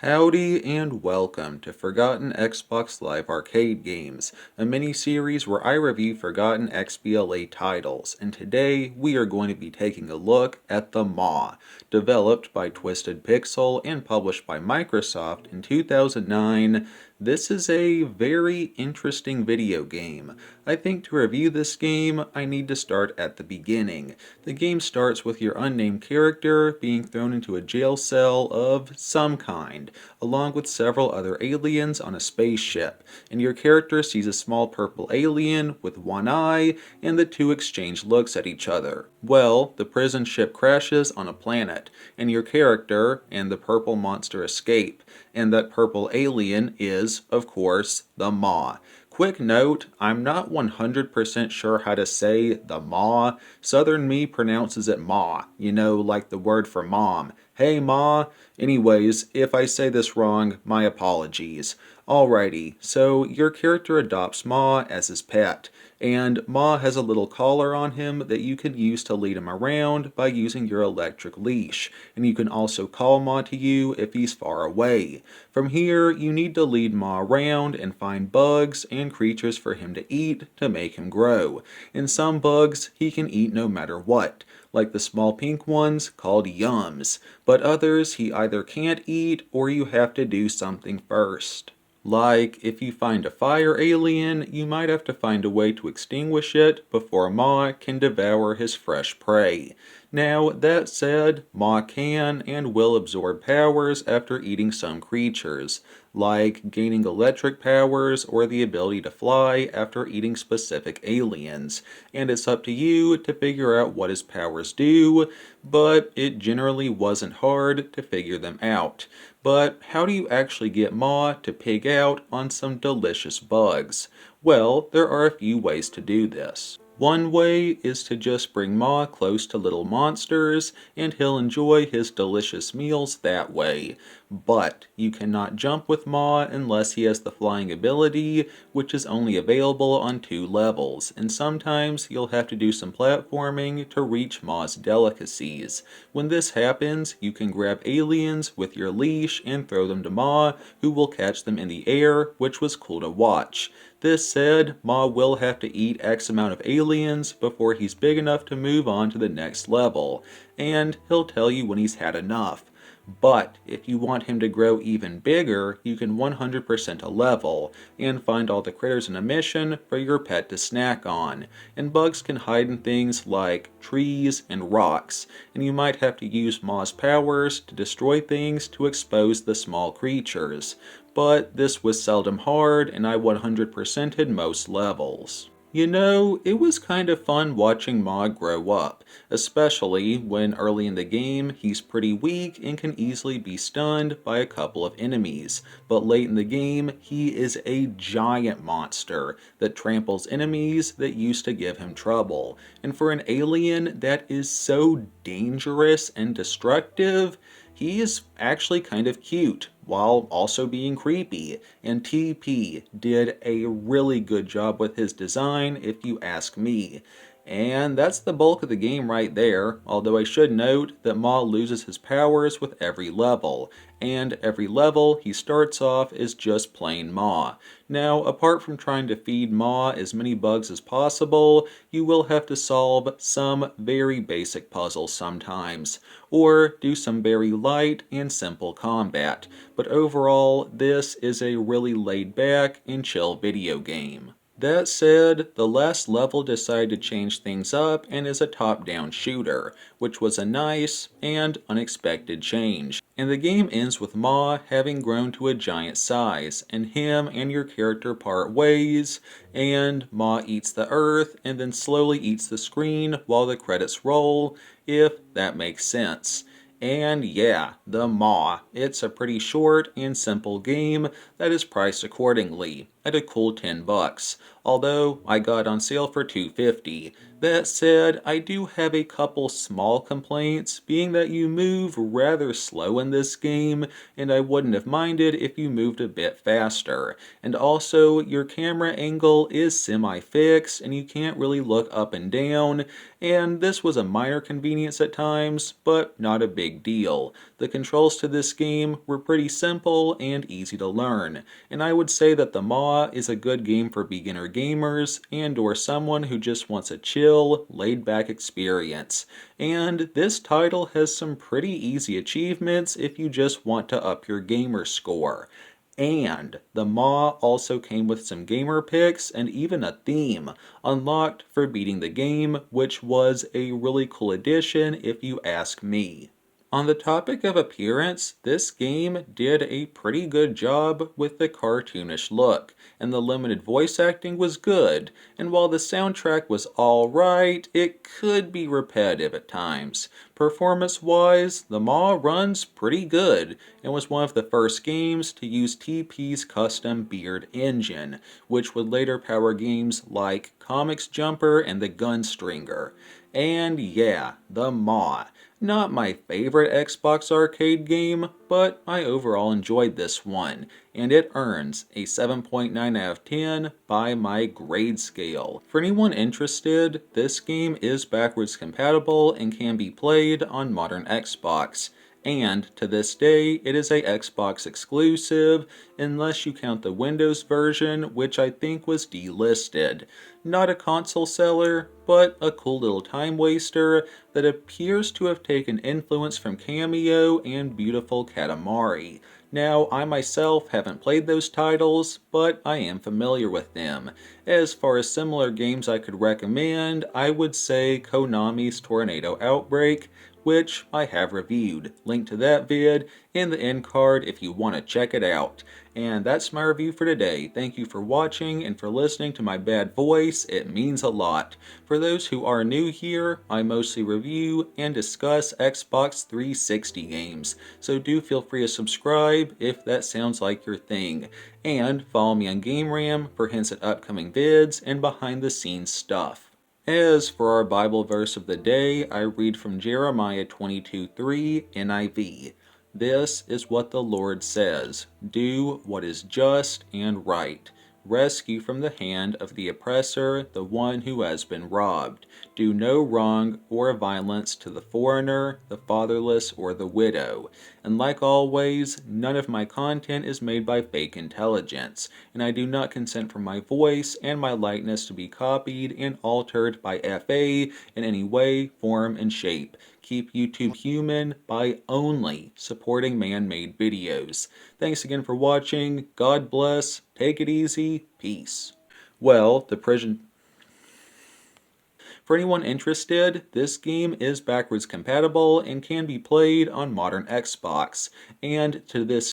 Howdy and welcome to Forgotten Xbox Live Arcade Games, a mini-series where I review forgotten XBLA titles, and today we are going to be taking a look at the Maw, developed by Twisted Pixel and published by Microsoft in 2009. This is a very interesting video game. I think to review this game, I need to start at the beginning. The game starts with your unnamed character being thrown into a jail cell of some kind, along with several other aliens on a spaceship, and your character sees a small purple alien with one eye, and the two exchange looks at each other. Well, the prison ship crashes on a planet, and your character and the purple monster escape, and that purple alien is, of course, the Maw. Quick note, I'm not 100% sure how to say the Maw. Southern me pronounces it Maw, like the word for mom. Hey Ma! Anyways, if I say this wrong, my apologies. Alrighty, so your character adopts Maw as his pet, and Maw has a little collar on him that you can use to lead him around by using your electric leash, and you can also call Maw to you if he's far away. From here, you need to lead Maw around and find bugs and creatures for him to eat to make him grow. And some bugs he can eat no matter what, like the small pink ones called yums, but others he either can't eat or you have to do something first. Like, if you find a fire alien, you might have to find a way to extinguish it before Maw can devour his fresh prey. Now, that said, Maw can and will absorb powers after eating some creatures, like gaining electric powers or the ability to fly after eating specific aliens, and it's up to you to figure out what his powers do, but it generally wasn't hard to figure them out. But how do you actually get Maw to pig out on some delicious bugs? Well, there are a few ways to do this. One way is to just bring Maw close to little monsters, and he'll enjoy his delicious meals that way. But you cannot jump with Maw unless he has the flying ability, which is only available on 2 levels, and sometimes you'll have to do some platforming to reach Maw's delicacies. When this happens, you can grab aliens with your leash and throw them to Maw, who will catch them in the air, which was cool to watch. This said, Maw will have to eat X amount of aliens before he's big enough to move on to the next level, and he'll tell you when he's had enough. But if you want him to grow even bigger, you can 100% a level, and find all the critters in a mission for your pet to snack on. And bugs can hide in things like trees and rocks, and you might have to use Maw's powers to destroy things to expose the small creatures. But this was seldom hard, and I 100%ed most levels. It was kind of fun watching Maw grow up, especially when early in the game he's pretty weak and can easily be stunned by a couple of enemies, but late in the game he is a giant monster that tramples enemies that used to give him trouble, and for an alien that is so dangerous and destructive, he is actually kind of cute, while also being creepy, and TP did a really good job with his design if you ask me. And that's the bulk of the game right there, although I should note that Maw loses his powers with every level, and every level he starts off is just plain Maw. Now, apart from trying to feed Maw as many bugs as possible, you will have to solve some very basic puzzles sometimes, or do some very light and simple combat, but overall, this is a really laid back and chill video game. That said, the last level decided to change things up and is a top-down shooter, which was a nice and unexpected change. And the game ends with Maw having grown to a giant size, and him and your character part ways, and Maw eats the earth and then slowly eats the screen while the credits roll, if that makes sense. And yeah, the Maw. It's a pretty short and simple game that is priced accordingly. at a cool $10, although I got it on sale for $2.50. That said, I do have a couple small complaints, being that you move rather slow in this game, and I wouldn't have minded if you moved a bit faster. And also, your camera angle is semi-fixed, and you can't really look up and down, and this was a minor convenience at times, but not a big deal. The controls to this game were pretty simple and easy to learn, and I would say that the MAW is a good game for beginner gamers and or someone who just wants a chill, laid-back experience. And this title has some pretty easy achievements if you just want to up your gamer score. And the MAW also came with some gamer picks and even a theme unlocked for beating the game, which was a really cool addition if you ask me. On the topic of appearance, this game did a pretty good job with the cartoonish look, and the limited voice acting was good, and while the soundtrack was alright, it could be repetitive at times. Performance-wise, the MAW runs pretty good, and was one of the first games to use TP's custom Beard engine, which would later power games like Comics Jumper and the Gunstringer. And yeah, the MAW. Not my favorite Xbox arcade game, but I overall enjoyed this one, and it earns a 7.9 out of 10 by my grade scale. For anyone interested, this game is backwards compatible and can be played on modern Xbox. And to this day, it is a Xbox exclusive, unless you count the Windows version, which I think was delisted. Not a console seller, but a cool little time waster that appears to have taken influence from Cameo and Beautiful Katamari. Now, I myself haven't played those titles, but I am familiar with them. As far as similar games I could recommend, I would say Konami's Tornado Outbreak, which I have reviewed. Link to that vid in the end card if you want to check it out. And that's my review for today. Thank you for watching and for listening to my bad voice. It means a lot. For those who are new here, I mostly review and discuss Xbox 360 games, so do feel free to subscribe if that sounds like your thing. And follow me on GameRam for hints at upcoming vids and behind the scenes stuff. As for our Bible verse of the day, I read from Jeremiah 22:3 NIV. This is what the Lord says, do what is just and right. Rescue from the hand of the oppressor the one who has been robbed. Do no wrong or violence to the foreigner, the fatherless, or the widow. And like always, none of my content is made by fake intelligence, and I do not consent for my voice and my likeness to be copied and altered by FA in any way, form, and shape. Keep YouTube human by only supporting man-made videos. Thanks again for watching. God bless. Take it easy. Peace. Well, the prison... For anyone interested, this game is backwards compatible and can be played on modern Xbox. And to this